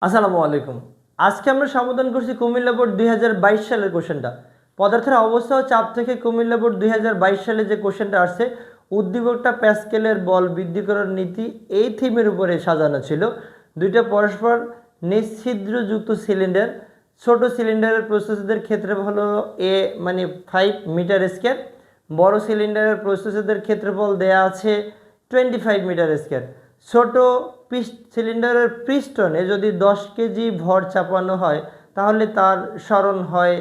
আসসালামু আলাইকুম। আজকে আমরা সমাধান করছি কুমিল্লা বোর্ড 2022 সালের কোশ্চেনটা। পদার্থের অবস্থা ও চাপ থেকে কুমিল্লা বোর্ড 2022 সালে যে কোশ্চেনটা আসছে, উদ্দীপকটা প্যাসকেলের বল বৃদ্ধি করার নীতি, এই থিমের উপরে সাজানো ছিল। দুইটা পরস্পর নিঃছিদ্রযুক্ত সিলিন্ডার, ছোট সিলিন্ডারের প্রস্থচ্ছেদের ক্ষেত্রফল হলো এ মানে 5 মিটার স্কয়ার, বড় সিলিন্ডারের প্রস্থচ্ছেদের ক্ষেত্রফল দেয়া আছে 25 মিটার স্কয়ার। ছোট সিলিন্ডারের পিস্টনে যদি 10 কেজি ভর চাপানো হয় তাহলে তার সরণ হয়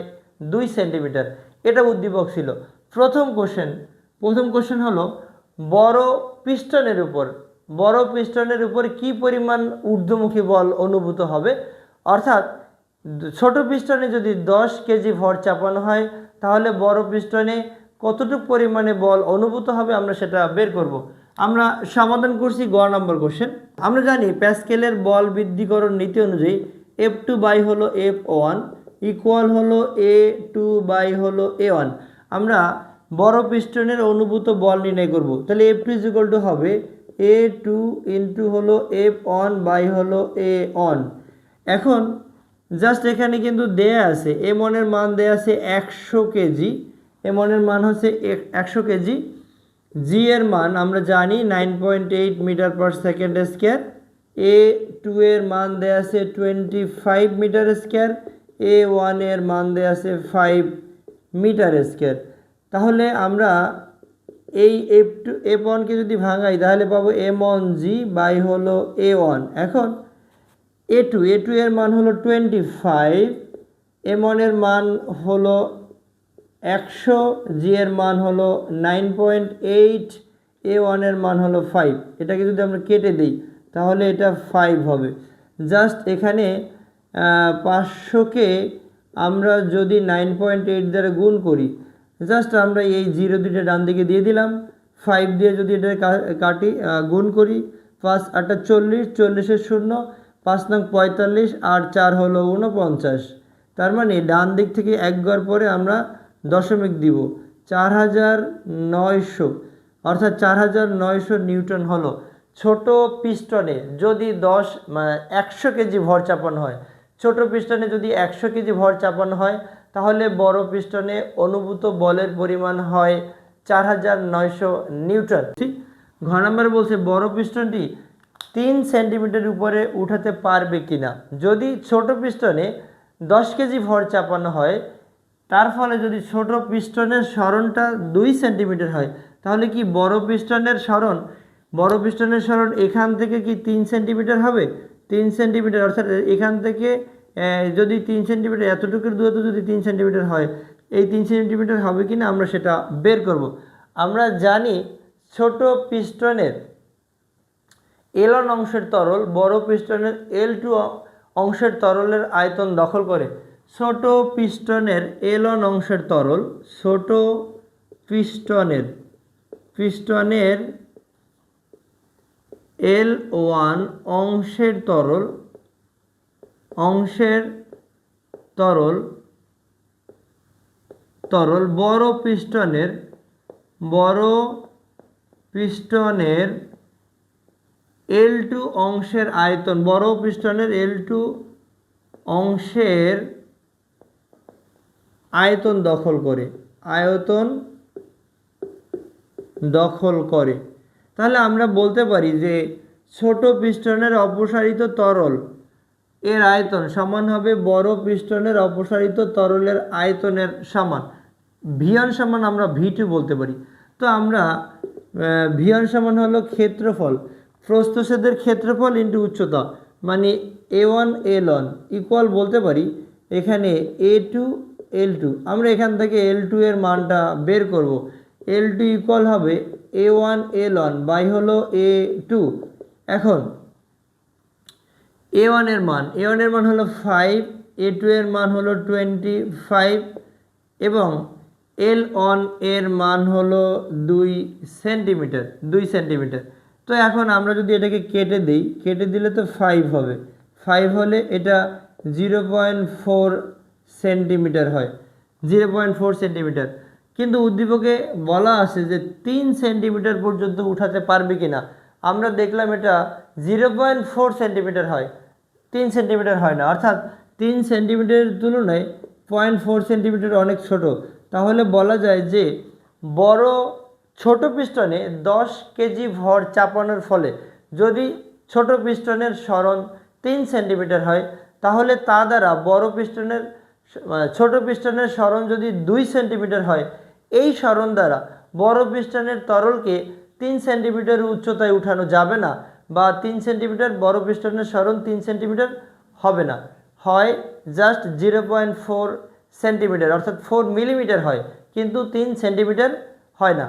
2 সেন্টিমিটার। এটা উদ্দীপক ছিল। প্রথম কোশ্চেন হলো বড় পিস্টনের উপর কি পরিমাণ ঊর্ধ্বমুখী বল অনুভূত হবে, অর্থাৎ ছোট পিস্টনে যদি 10 কেজি ভর চাপানো হয় তাহলে বড় পিস্টনে কতটুকু পরিমাণে বল অনুভূত হবে আমরা সেটা বের করব। আমরা সমাধান করছি গ নম্বর কোশ্চেন। আমরা জানি প্যাসকেলের বল বৃদ্ধিকরণ নীতি অনুযায়ী F2 বাই হলো F1 ইকুয়াল হলো A2 বাই হলো A1। আমরা বড় পিস্টনের অনুভূত বল নির্ণয় করব, তাহলে F2 ইকুয়াল টু হবে A2 ইন্টু হলো F1 বাই হলো A1। এখন জাস্ট এখানে কিন্তু দেয়া আছে M1 এর মান দেয়া আছে 100 কেজি, M1 এর মান হচ্ছে 100 কেজি। জি এর মান আমরা জানি 9.8 metre per second square, A2 এর মান দেয়া আছে 25 মিটার স্কয়ার, A1 এর মান দেয়া আছে 5 মিটার স্কয়ার। তাহলে আমরা এই F1 কে যদি ভাঙাই তাহলে পাবো M1G বাই হলো A1। এখন A2 এর মান হলো 25, M1 এর মান হলো 100, জি এর মান হলো 9.8, A1 এর মান হলো 5। এটাকে যদি আমরা কেটে দিই তাহলে এটা 5 হবে। জাস্ট এখানে 500কে আমরা যদি 9.8 দ্বারা গুণ করি, জাস্ট আমরা এই 0 দুইটা ডান দিকে দিয়ে দিলাম, 5 দিয়ে যদি এটা কাটি গুণ করি, 5 8 40, 40 শূন্য, 5 নং 45 আর 4 হলো 49। তার মানে ডান দিক থেকে এক ঘর পরে আমরা দশমিক দিব, 4900, অর্থাৎ 4900 নিউটন হলো। ছোট পিস্টনে যদি 100 কেজি ভর চাপানো হয়, ছোট পিস্টনে যদি 100 কেজি ভর চাপানো হয় তাহলে বড় পিস্টনে অনুভূত বলের পরিমাণ হয় 4900 নিউটন। ঠিক। ঘ নম্বরে বলছে বড় পিস্টনটি 3 সেন্টিমিটার উপরে উঠাতে পারবে কিনা। যদি ছোট পিস্টনে 10 কেজি ভর চাপানো হয়, তার ফলে যদি ছোট পিস্টনের সরণটা 2 সেন্টিমিটার হয় তাহলে কি বড় পিস্টনের সরণ এখান থেকে কি 3 সেন্টিমিটার হবে? 3 সেন্টিমিটার, অর্থাৎ এখান থেকে যদি 3 সেন্টিমিটার এতটুকুর দূরত্ব যদি 3 সেন্টিমিটার হয়, এই 3 সেন্টিমিটার হবে কি না আমরা সেটা বের করব। আমরা জানি ছোট পিস্টনের L1 অংশের তরল বড় পিস্টনের L2 অংশের তরলের আয়তন দখল করে। ছোট পিস্টনের L1 অংশের তরল, ছোট পিস্টনের L1 অংশের তরল বড় পিস্টনের L2 অংশের আয়তন, বড় পিস্টনের L2 অংশের আয়তন দখল করে। তাহলে আমরা বলতে পারি যে ছোট পিস্টনের অপসারিত তরল এর আয়তন সমান হবে বড় পিস্টনের অপসারিত তরলের আয়তনের সমান। V1 সমান আমরা V2 বলতে পারি। তো আমরা V1 সমান হলো ক্ষেত্রফল, প্রস্থচ্ছেদের ক্ষেত্রফল ইন্টু উচ্চতা, মানে A1 L1 ইকুয়াল বলতে পারি এখানে A2 L2। আমরা এখান থেকে L2 এর মানটা বের করব। L2 ইকুয়াল হবে A1 L1 বাই হলো A2। এখন A1 এর মান হলো 5, A2 এর মান হলো 25 এবং L1 এর মান হলো 2 সেন্টিমিটার। তো এখন আমরা যদি এটাকে কেটে দিলে তো 5 হবে। 5 হলে এটা 0.4 সেন্টিমিটার হয়, 0.4 সেন্টিমিটার। কিন্তু উদ্দীপকে বলা আছে যে 3 সেন্টিমিটার পর্যন্ত উঠাতে পারবে কিনা। আমরা দেখলাম এটা 0.4 সেন্টিমিটার হয়, 3 সেন্টিমিটার হয় না, অর্থাৎ 3 সেন্টিমিটারের তুলনায় 0.4 সেন্টিমিটার অনেক ছোট। তাহলে বলা যায় যে ছোট পিস্টনে 10 কেজি ভর চাপানোর ফলে যদি ছোট পিস্টনের সরণ 3 সেন্টিমিটার হয়, তাহলে তা দ্বারা ছোট পিস্টনের সরণ যদি 2 সেন্টিমিটার হয়, এই সরণ দ্বারা বড় পিস্টনের তরলকে 3 সেন্টিমিটার উচ্চতায় উঠানো যাবে না, বা 3 সেন্টিমিটার বড় পিস্টনের সরণ 3 সেন্টিমিটার হবে না, হয় জাস্ট 0.4 সেন্টিমিটার অর্থাৎ 4 মিলিমিটার হয়, কিন্তু 3 সেন্টিমিটার হয় না।